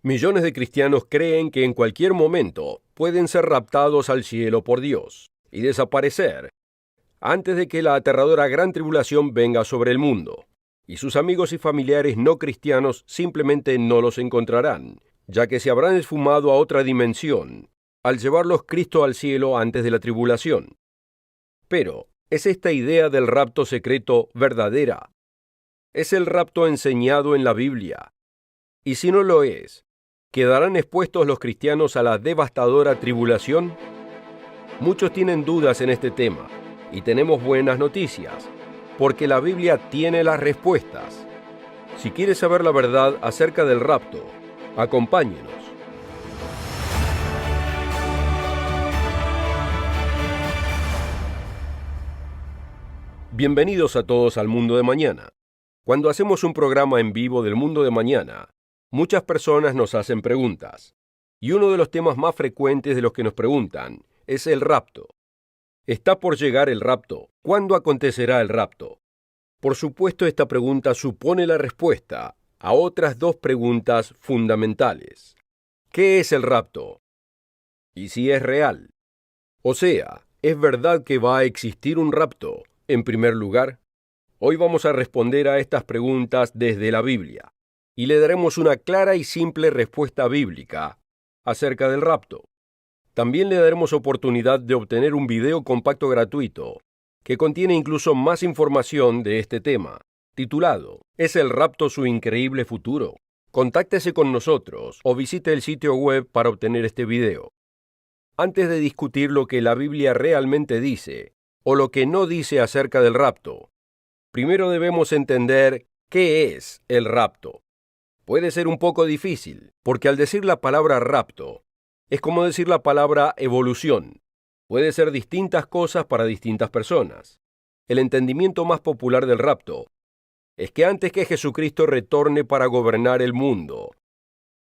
Millones de cristianos creen que en cualquier momento pueden ser raptados al cielo por Dios y desaparecer antes de que la aterradora gran tribulación venga sobre el mundo. Y sus amigos y familiares no cristianos simplemente no los encontrarán, ya que se habrán esfumado a otra dimensión al llevarlos Cristo al cielo antes de la tribulación. Pero, ¿es esta idea del rapto secreto verdadera? ¿Es el rapto enseñado en la Biblia? Y si no lo es, ¿quedarán expuestos los cristianos a la devastadora tribulación? Muchos tienen dudas en este tema, y tenemos buenas noticias, porque la Biblia tiene las respuestas. Si quieres saber la verdad acerca del rapto, acompáñenos. Bienvenidos a todos al Mundo de Mañana. Cuando hacemos un programa en vivo del Mundo de Mañana, muchas personas nos hacen preguntas, y uno de los temas más frecuentes de los que nos preguntan es el rapto. ¿Está por llegar el rapto? ¿Cuándo acontecerá el rapto? Por supuesto, esta pregunta supone la respuesta a otras dos preguntas fundamentales. ¿Qué es el rapto? ¿Y si es real? O sea, ¿es verdad que va a existir un rapto, en primer lugar? Hoy vamos a responder a estas preguntas desde la Biblia, y le daremos una clara y simple respuesta bíblica acerca del rapto. También le daremos oportunidad de obtener un video compacto gratuito que contiene incluso más información de este tema, titulado ¿Es el rapto su increíble futuro? Contáctese con nosotros o visite el sitio web para obtener este video. Antes de discutir lo que la Biblia realmente dice o lo que no dice acerca del rapto, primero debemos entender qué es el rapto. Puede ser un poco difícil, porque al decir la palabra rapto, es como decir la palabra evolución. Puede ser distintas cosas para distintas personas. El entendimiento más popular del rapto es que antes que Jesucristo retorne para gobernar el mundo,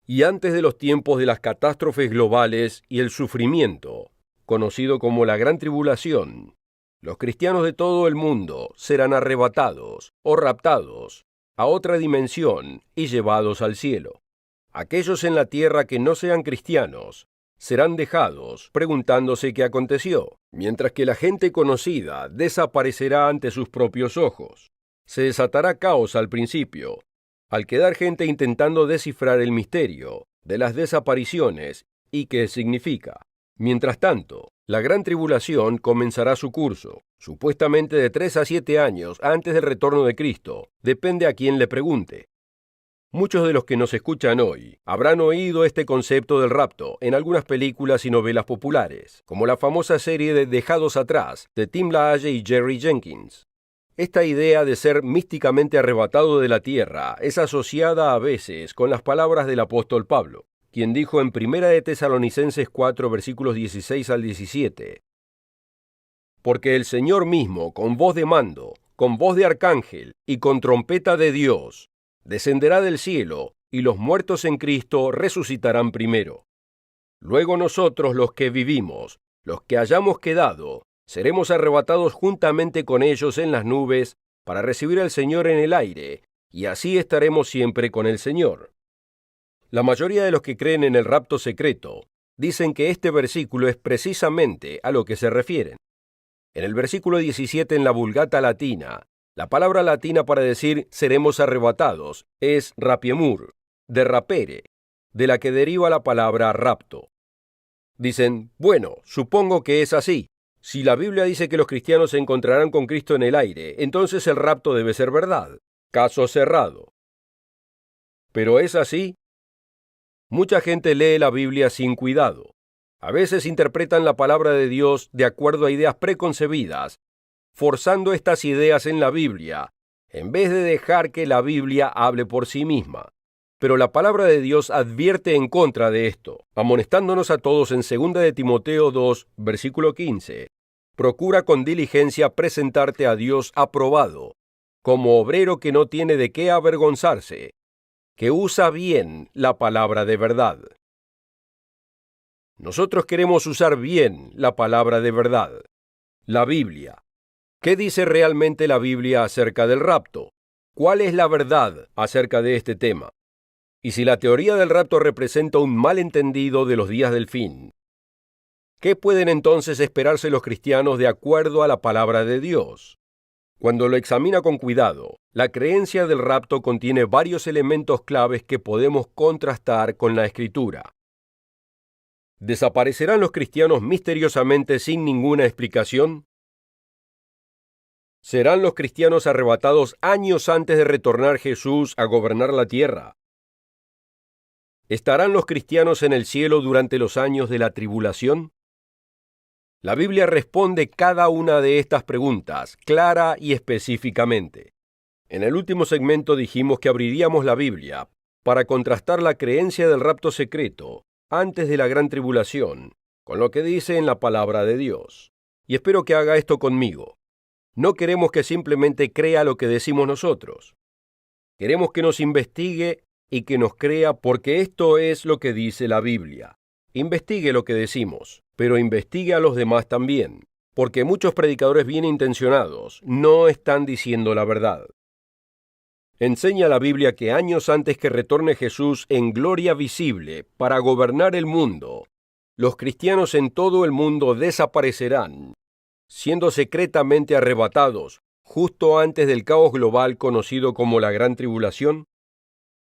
y antes de los tiempos de las catástrofes globales y el sufrimiento, conocido como la Gran Tribulación, los cristianos de todo el mundo serán arrebatados o raptados a otra dimensión y llevados al cielo. Aquellos en la tierra que no sean cristianos serán dejados preguntándose qué aconteció, mientras que la gente conocida desaparecerá ante sus propios ojos. Se desatará caos al principio, al quedar gente intentando descifrar el misterio de las desapariciones y qué significa. Mientras tanto, la gran tribulación comenzará su curso, supuestamente de 3 a 7 años antes del retorno de Cristo, depende a quien le pregunte. Muchos de los que nos escuchan hoy habrán oído este concepto del rapto en algunas películas y novelas populares, como la famosa serie de Dejados Atrás, de Tim LaHaye y Jerry Jenkins. Esta idea de ser místicamente arrebatado de la tierra es asociada a veces con las palabras del apóstol Pablo, quien dijo en 1 de Tesalonicenses 4, versículos 16 al 17, «Porque el Señor mismo, con voz de mando, con voz de arcángel y con trompeta de Dios, descenderá del cielo, y los muertos en Cristo resucitarán primero. Luego nosotros los que vivimos, los que hayamos quedado, seremos arrebatados juntamente con ellos en las nubes para recibir al Señor en el aire, y así estaremos siempre con el Señor». La mayoría de los que creen en el rapto secreto dicen que este versículo es precisamente a lo que se refieren. En el versículo 17 en la Vulgata latina, la palabra latina para decir seremos arrebatados es rapiemur, de rapere, de la que deriva la palabra rapto. Dicen, bueno, supongo que es así. Si la Biblia dice que los cristianos se encontrarán con Cristo en el aire, entonces el rapto debe ser verdad. Caso cerrado. ¿Pero es así? Mucha gente lee la Biblia sin cuidado. A veces interpretan la palabra de Dios de acuerdo a ideas preconcebidas, forzando estas ideas en la Biblia, en vez de dejar que la Biblia hable por sí misma. Pero la palabra de Dios advierte en contra de esto, amonestándonos a todos en 2 de Timoteo 2, versículo 15. Procura con diligencia presentarte a Dios aprobado, como obrero que no tiene de qué avergonzarse, que usa bien la palabra de verdad. Nosotros queremos usar bien la palabra de verdad, la Biblia. ¿Qué dice realmente la Biblia acerca del rapto? ¿Cuál es la verdad acerca de este tema? y si la teoría del rapto representa un malentendido de los días del fin, ¿qué pueden entonces esperarse los cristianos de acuerdo a la palabra de Dios? Cuando lo examina con cuidado, la creencia del rapto contiene varios elementos claves que podemos contrastar con la Escritura. ¿Desaparecerán los cristianos misteriosamente sin ninguna explicación? ¿Serán los cristianos arrebatados años antes de retornar Jesús a gobernar la tierra? ¿Estarán los cristianos en el cielo durante los años de la tribulación? La Biblia responde cada una de estas preguntas, clara y específicamente. En el último segmento dijimos que abriríamos la Biblia para contrastar la creencia del rapto secreto antes de la gran tribulación con lo que dice en la palabra de Dios. Y espero que haga esto conmigo. No queremos que simplemente crea lo que decimos nosotros. Queremos que nos investigue y que nos crea porque esto es lo que dice la Biblia. Investigue lo que decimos, pero investigue a los demás también, porque muchos predicadores bien intencionados no están diciendo la verdad. Enseña la Biblia que años antes que retorne Jesús en gloria visible para gobernar el mundo, los cristianos en todo el mundo desaparecerán, siendo secretamente arrebatados justo antes del caos global conocido como la Gran Tribulación.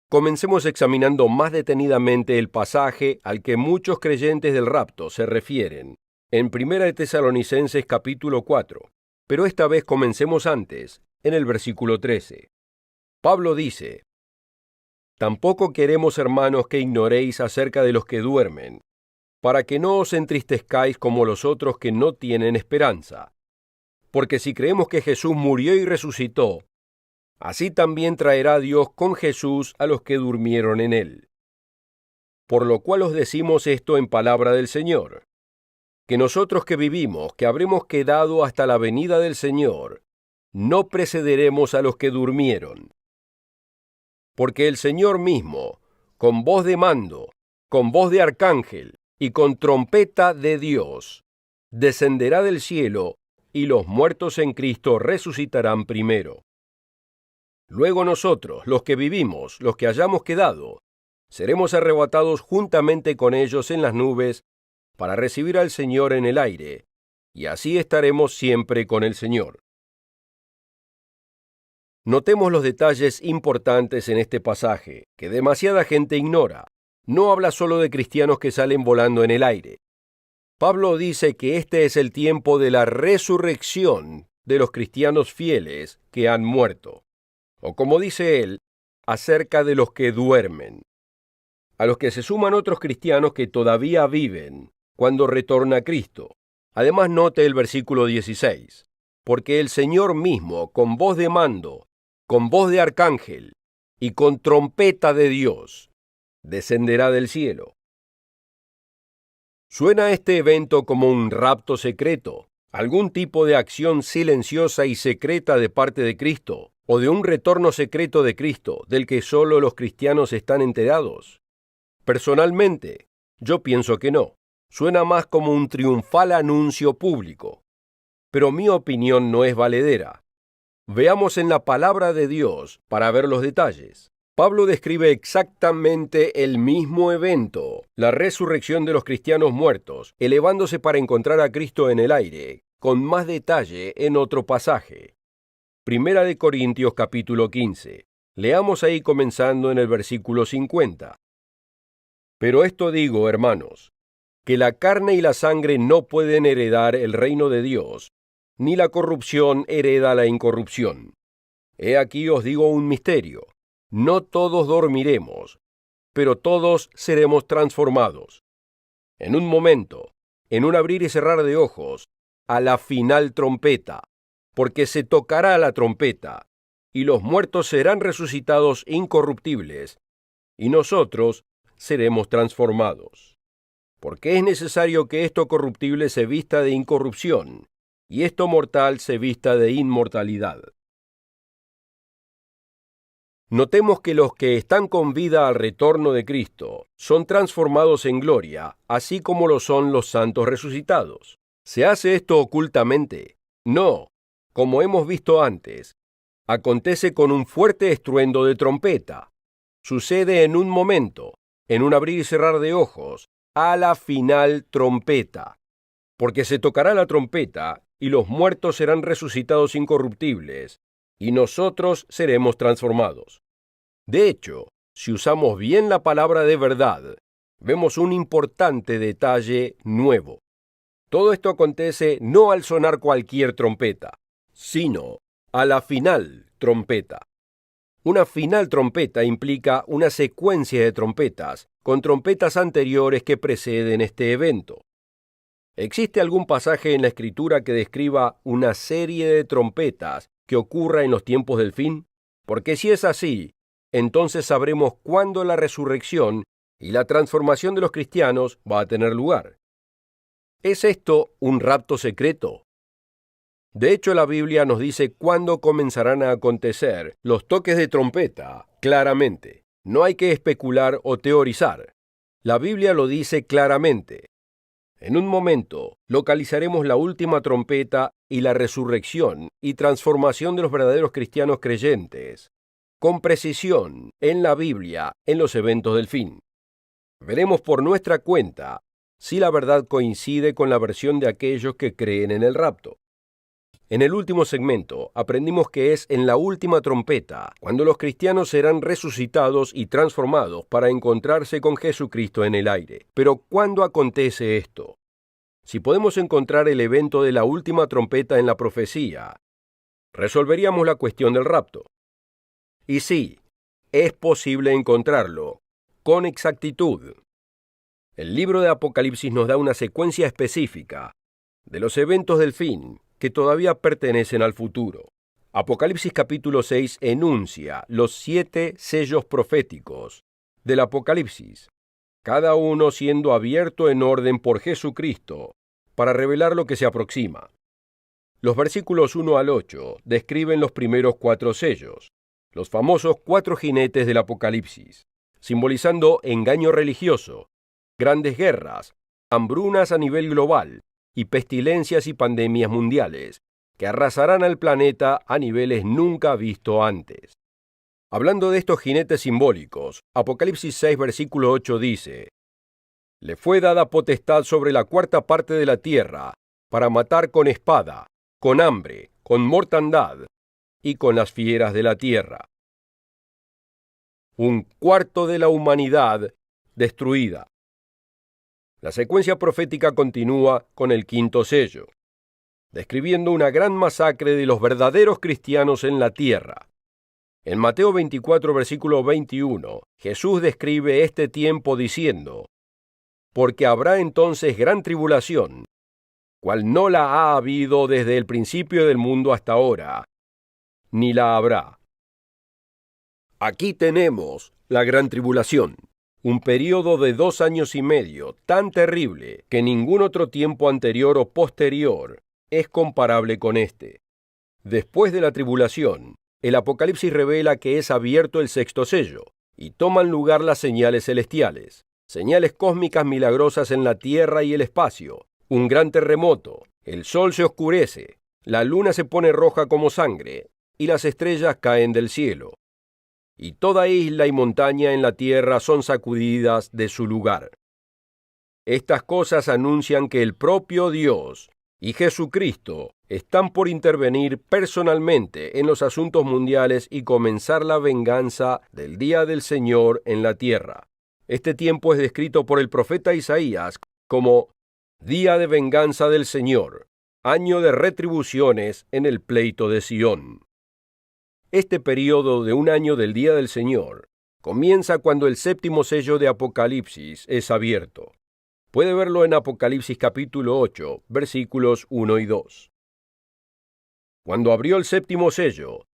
Comencemos examinando más detenidamente el pasaje al que muchos creyentes del rapto se refieren, en 1 de Tesalonicenses capítulo 4, pero esta vez comencemos antes, en el versículo 13. Pablo dice: «Tampoco queremos, hermanos, que ignoréis acerca de los que duermen, para que no os entristezcáis como los otros que no tienen esperanza. Porque si creemos que Jesús murió y resucitó, así también traerá Dios con Jesús a los que durmieron en él. Por lo cual os decimos esto en palabra del Señor, que nosotros que vivimos, que habremos quedado hasta la venida del Señor, no precederemos a los que durmieron. Porque el Señor mismo, con voz de mando, con voz de arcángel y con trompeta de Dios, descenderá del cielo, y los muertos en Cristo resucitarán primero. Luego nosotros, los que vivimos, los que hayamos quedado, seremos arrebatados juntamente con ellos en las nubes para recibir al Señor en el aire, y así estaremos siempre con el Señor». Notemos los detalles importantes en este pasaje, que demasiada gente ignora. No habla solo de cristianos que salen volando en el aire. Pablo dice que este es el tiempo de la resurrección de los cristianos fieles que han muerto. O como dice él, acerca de los que duermen, a los que se suman otros cristianos que todavía viven cuando retorna Cristo. Además, note el versículo 16, porque el Señor mismo, con voz de mando, con voz de arcángel y con trompeta de Dios, descenderá del cielo. ¿Suena este evento como un rapto secreto, algún tipo de acción silenciosa y secreta de parte de Cristo, o de un retorno secreto de Cristo del que solo los cristianos están enterados? Personalmente, yo pienso que no. Suena más como un triunfal anuncio público. Pero mi opinión no es valedera. Veamos en la palabra de Dios para ver los detalles. Pablo describe exactamente el mismo evento, la resurrección de los cristianos muertos, elevándose para encontrar a Cristo en el aire, con más detalle en otro pasaje. Primera de Corintios capítulo 15. Leamos ahí comenzando en el versículo 50. «Pero esto digo, hermanos, que la carne y la sangre no pueden heredar el reino de Dios, ni la corrupción hereda la incorrupción. He aquí os digo un misterio. No todos dormiremos, pero todos seremos transformados. En un momento, en un abrir y cerrar de ojos, a la final trompeta, porque se tocará la trompeta, y los muertos serán resucitados incorruptibles, y nosotros seremos transformados. Porque es necesario que esto corruptible se vista de incorrupción, y esto mortal se vista de inmortalidad». Notemos que los que están con vida al retorno de Cristo son transformados en gloria, así como lo son los santos resucitados. ¿Se hace esto ocultamente? No, como hemos visto antes. Acontece con un fuerte estruendo de trompeta. sucede en un momento, en un abrir y cerrar de ojos, a la final trompeta. Porque se tocará la trompeta, y los muertos serán resucitados incorruptibles, y nosotros seremos transformados. De hecho, si usamos bien la palabra de verdad, vemos un importante detalle nuevo. Todo esto acontece no al sonar cualquier trompeta, sino a la final trompeta. Una final trompeta implica una secuencia de trompetas con trompetas anteriores que preceden este evento. ¿Existe algún pasaje en la Escritura que describa una serie de trompetas que ocurra en los tiempos del fin? Porque si es así, entonces sabremos cuándo la resurrección y la transformación de los cristianos va a tener lugar. ¿Es esto un rapto secreto? De hecho, la Biblia nos dice cuándo comenzarán a acontecer los toques de trompeta, claramente. No hay que especular o teorizar. La Biblia lo dice claramente. En un momento, localizaremos la última trompeta y la resurrección y transformación de los verdaderos cristianos creyentes, con precisión, en la Biblia, en los eventos del fin. Veremos por nuestra cuenta si la verdad coincide con la versión de aquellos que creen en el rapto. En el último segmento aprendimos que es en la última trompeta cuando los cristianos serán resucitados y transformados para encontrarse con Jesucristo en el aire. Pero ¿cuándo acontece esto? Si podemos encontrar el evento de la última trompeta en la profecía, resolveríamos la cuestión del rapto. Y sí, es posible encontrarlo con exactitud. El libro de Apocalipsis nos da una secuencia específica de los eventos del fin que todavía pertenecen al futuro. Apocalipsis capítulo 6 enuncia los 7 sellos proféticos del Apocalipsis, cada uno siendo abierto en orden por Jesucristo para revelar lo que se aproxima. Los versículos 1 al 8 describen los primeros 4 sellos, los famosos 4 jinetes del Apocalipsis, simbolizando engaño religioso, grandes guerras, hambrunas a nivel global, y pestilencias y pandemias mundiales, que arrasarán al planeta a niveles nunca vistos antes. Hablando de estos jinetes simbólicos, Apocalipsis 6, versículo 8 dice: «Le fue dada potestad sobre la cuarta parte de la tierra, para matar con espada, con hambre, con mortandad, y con las fieras de la tierra». Un cuarto de la humanidad destruida. La secuencia profética continúa con el quinto sello, describiendo una gran masacre de los verdaderos cristianos en la tierra. En Mateo 24, versículo 21, Jesús describe este tiempo diciendo: «Porque habrá entonces gran tribulación, cual no la ha habido desde el principio del mundo hasta ahora, ni la habrá». Aquí tenemos la gran tribulación. Un período de 2 años y medio tan terrible que ningún otro tiempo anterior o posterior es comparable con este. Después de la tribulación, el Apocalipsis revela que es abierto el sexto sello, y toman lugar las señales celestiales, señales cósmicas milagrosas en la tierra y el espacio, un gran terremoto, el sol se oscurece, la luna se pone roja como sangre, y las estrellas caen del cielo. Y toda isla y montaña en la tierra son sacudidas de su lugar. Estas cosas anuncian que el propio Dios y Jesucristo están por intervenir personalmente en los asuntos mundiales y comenzar la venganza del día del Señor en la tierra. Este tiempo es descrito por el profeta Isaías como día de venganza del Señor, año de retribuciones en el pleito de Sión. Este período de un año del día del Señor comienza cuando el séptimo sello de Apocalipsis es abierto. Puede verlo en Apocalipsis capítulo 8, versículos 1 y 2. Cuando abrió el séptimo sello,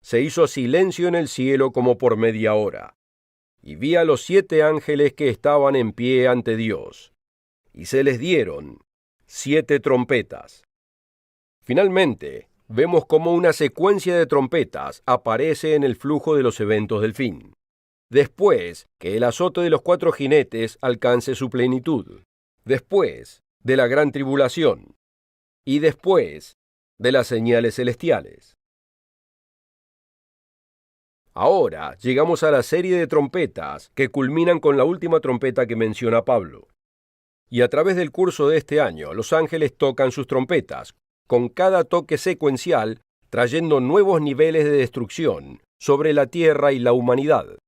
se hizo silencio en el cielo como por media hora, y vi a los 7 ángeles que estaban en pie ante Dios, y se les dieron 7 trompetas. Finalmente, vemos cómo una secuencia de trompetas aparece en el flujo de los eventos del fin, después que el azote de los 4 jinetes alcance su plenitud, después de la gran tribulación, y después de las señales celestiales. Ahora llegamos a la serie de trompetas que culminan con la última trompeta que menciona Pablo. Y a través del curso de este año, los ángeles tocan sus trompetas, con cada toque secuencial trayendo nuevos niveles de destrucción sobre la tierra y la humanidad.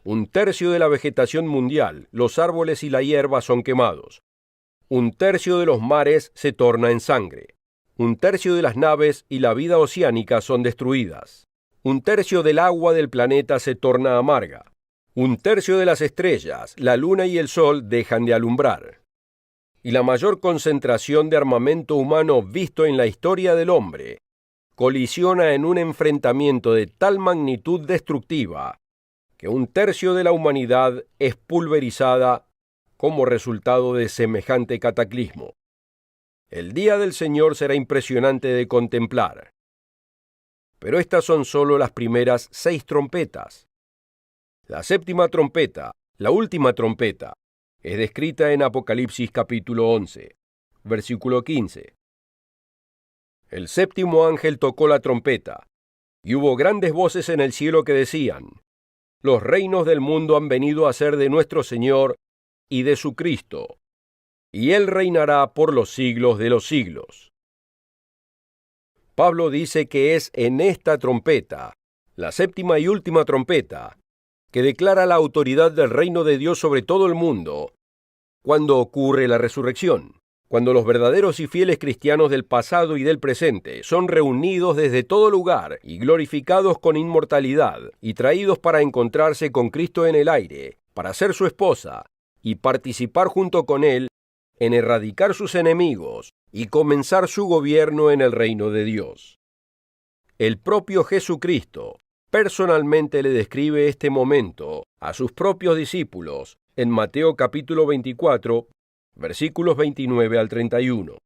1/3 de la vegetación mundial, los árboles y la hierba son quemados. 1/3 de los mares se torna en sangre. 1/3 de las naves y la vida oceánica son destruidas. 1/3 del agua del planeta se torna amarga. 1/3 de las estrellas, la luna y el sol dejan de alumbrar. Y la mayor concentración de armamento humano visto en la historia del hombre colisiona en un enfrentamiento de tal magnitud destructiva que 1/3 de la humanidad es pulverizada como resultado de semejante cataclismo. El día del Señor será impresionante de contemplar. Pero estas son solo las primeras 6 trompetas. La 7ª trompeta, la última trompeta, es descrita en Apocalipsis capítulo 11, versículo 15. El 7º ángel tocó la trompeta, y hubo grandes voces en el cielo que decían: los reinos del mundo han venido a ser de nuestro Señor y de su Cristo, y Él reinará por los siglos de los siglos. Pablo dice que es en esta trompeta, la 7ª y última trompeta, que declara la autoridad del reino de Dios sobre todo el mundo, cuando ocurre la resurrección. Cuando los verdaderos y fieles cristianos del pasado y del presente son reunidos desde todo lugar y glorificados con inmortalidad y traídos para encontrarse con Cristo en el aire, para ser su esposa y participar junto con Él en erradicar sus enemigos y comenzar su gobierno en el reino de Dios. El propio Jesucristo personalmente le describe este momento a sus propios discípulos en Mateo capítulo 24, versículos 29 al 31.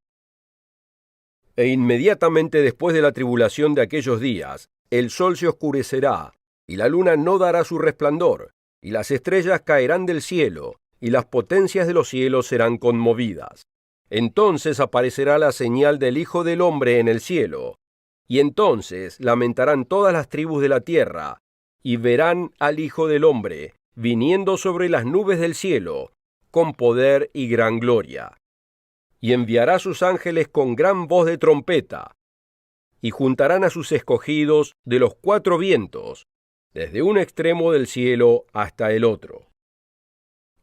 E inmediatamente después de la tribulación de aquellos días, el sol se oscurecerá, y la luna no dará su resplandor, y las estrellas caerán del cielo, y las potencias de los cielos serán conmovidas. Entonces aparecerá la señal del Hijo del Hombre en el cielo, y entonces lamentarán todas las tribus de la tierra, y verán al Hijo del Hombre viniendo sobre las nubes del cielo, con poder y gran gloria. Y enviará sus ángeles con gran voz de trompeta, y juntarán a sus escogidos de los 4 vientos, desde un extremo del cielo hasta el otro.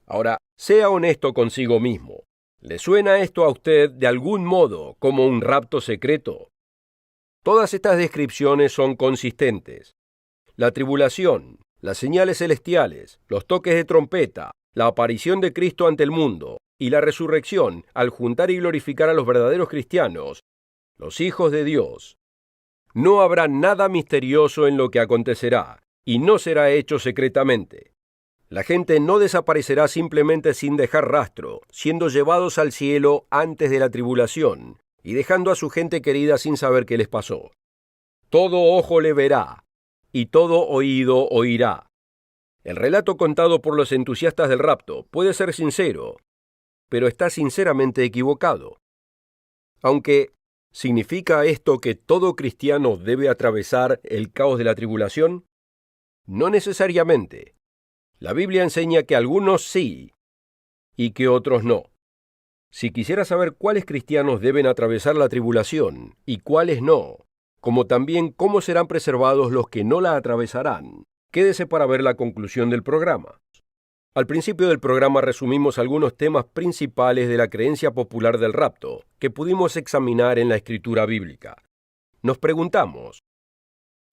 Ahora, sea honesto consigo mismo. ¿Le suena esto a usted de algún modo como un rapto secreto? Todas estas descripciones son consistentes. La tribulación, las señales celestiales, los toques de trompeta, la aparición de Cristo ante el mundo y la resurrección al juntar y glorificar a los verdaderos cristianos, los hijos de Dios. No habrá nada misterioso en lo que acontecerá, y no será hecho secretamente. La gente no desaparecerá simplemente sin dejar rastro, siendo llevados al cielo antes de la tribulación, y dejando a su gente querida sin saber qué les pasó. Todo ojo le verá, y todo oído oirá. El relato contado por los entusiastas del rapto puede ser sincero, pero está sinceramente equivocado. Aunque, ¿significa esto que todo cristiano debe atravesar el caos de la tribulación? No necesariamente. La Biblia enseña que algunos sí, y que otros no. Si quisiera saber cuáles cristianos deben atravesar la tribulación y cuáles no, como también cómo serán preservados los que no la atravesarán, quédese para ver la conclusión del programa. Al principio del programa resumimos algunos temas principales de la creencia popular del rapto que pudimos examinar en la escritura bíblica. Nos preguntamos,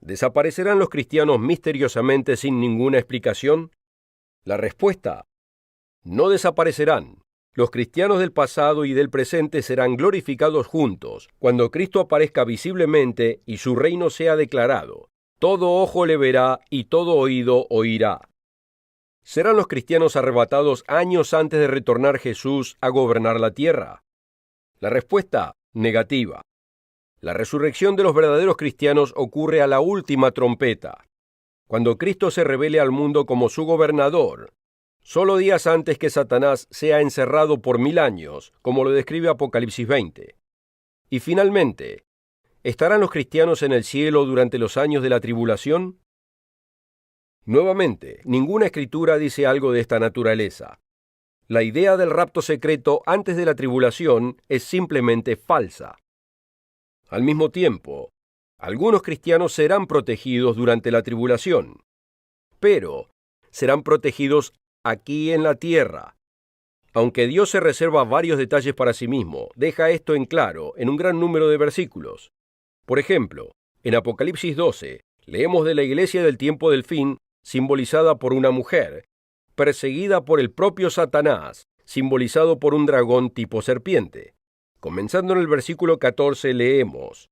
¿desaparecerán los cristianos misteriosamente sin ninguna explicación? La respuesta, no desaparecerán. Los cristianos del pasado y del presente serán glorificados juntos cuando Cristo aparezca visiblemente y su reino sea declarado. Todo ojo le verá y todo oído oirá. ¿Serán los cristianos arrebatados años antes de retornar Jesús a gobernar la tierra? La respuesta, negativa. La resurrección de los verdaderos cristianos ocurre a la última trompeta, cuando Cristo se revele al mundo como su gobernador, solo días antes que Satanás sea encerrado por 1000 años, como lo describe Apocalipsis 20. Y finalmente, ¿estarán los cristianos en el cielo durante los años de la tribulación? Nuevamente, ninguna escritura dice algo de esta naturaleza. La idea del rapto secreto antes de la tribulación es simplemente falsa. Al mismo tiempo, algunos cristianos serán protegidos durante la tribulación, pero serán protegidos aquí en la tierra. Aunque Dios se reserva varios detalles para sí mismo, deja esto en claro en un gran número de versículos. Por ejemplo, en Apocalipsis 12, leemos de la iglesia del tiempo del fin, simbolizada por una mujer, perseguida por el propio Satanás, simbolizado por un dragón tipo serpiente. Comenzando en el versículo 14 leemos: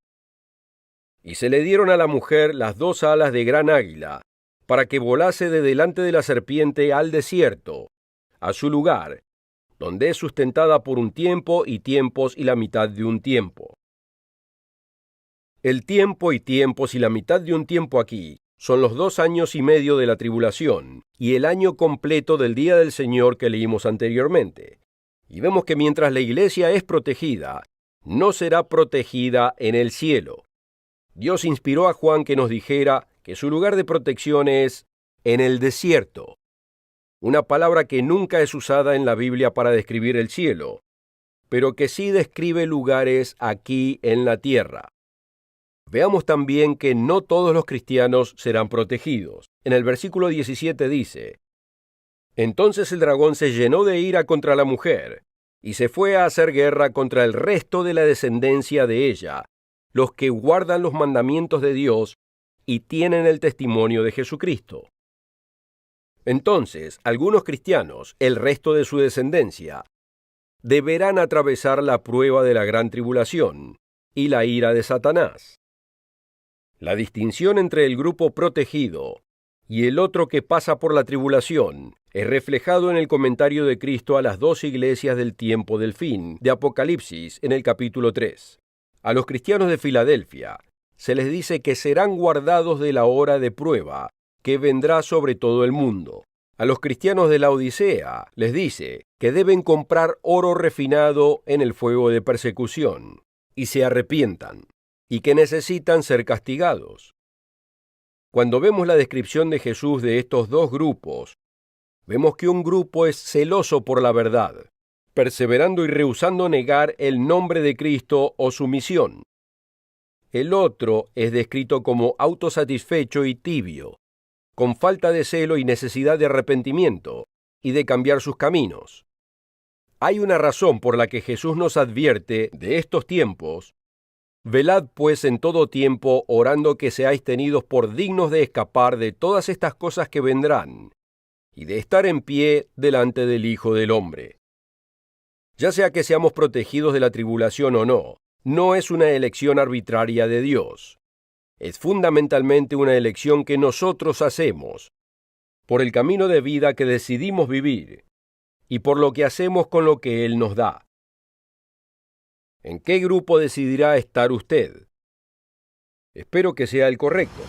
Y se le dieron a la mujer las dos alas de gran águila, para que volase de delante de la serpiente al desierto, a su lugar, donde es sustentada por un tiempo y tiempos y la mitad de un tiempo. El tiempo y tiempos y la mitad de un tiempo aquí son los 2 años y medio de la tribulación y el año completo del día del Señor que leímos anteriormente. Y vemos que mientras la iglesia es protegida, no será protegida en el cielo. Dios inspiró a Juan que nos dijera que su lugar de protección es en el desierto, una palabra que nunca es usada en la Biblia para describir el cielo, pero que sí describe lugares aquí en la tierra. Veamos también que no todos los cristianos serán protegidos. En el versículo 17 dice: Entonces el dragón se llenó de ira contra la mujer, y se fue a hacer guerra contra el resto de la descendencia de ella, los que guardan los mandamientos de Dios y tienen el testimonio de Jesucristo. Entonces, algunos cristianos, el resto de su descendencia, deberán atravesar la prueba de la gran tribulación y la ira de Satanás. La distinción entre el grupo protegido y el otro que pasa por la tribulación es reflejado en el comentario de Cristo a las 2 iglesias del tiempo del fin de Apocalipsis en el capítulo 3. A los cristianos de Filadelfia se les dice que serán guardados de la hora de prueba que vendrá sobre todo el mundo. A los cristianos de la Odisea les dice que deben comprar oro refinado en el fuego de persecución y se arrepientan, y que necesitan ser castigados. Cuando vemos la descripción de Jesús de estos 2 grupos, vemos que un grupo es celoso por la verdad, perseverando y rehusando negar el nombre de Cristo o su misión. El otro es descrito como autosatisfecho y tibio, con falta de celo y necesidad de arrepentimiento y de cambiar sus caminos. Hay una razón por la que Jesús nos advierte de estos tiempos: velad pues en todo tiempo, orando que seáis tenidos por dignos de escapar de todas estas cosas que vendrán, y de estar en pie delante del Hijo del Hombre. Ya sea que seamos protegidos de la tribulación o no, no es una elección arbitraria de Dios. Es fundamentalmente una elección que nosotros hacemos, por el camino de vida que decidimos vivir, y por lo que hacemos con lo que Él nos da. ¿En qué grupo decidirá estar usted? Espero que sea el correcto.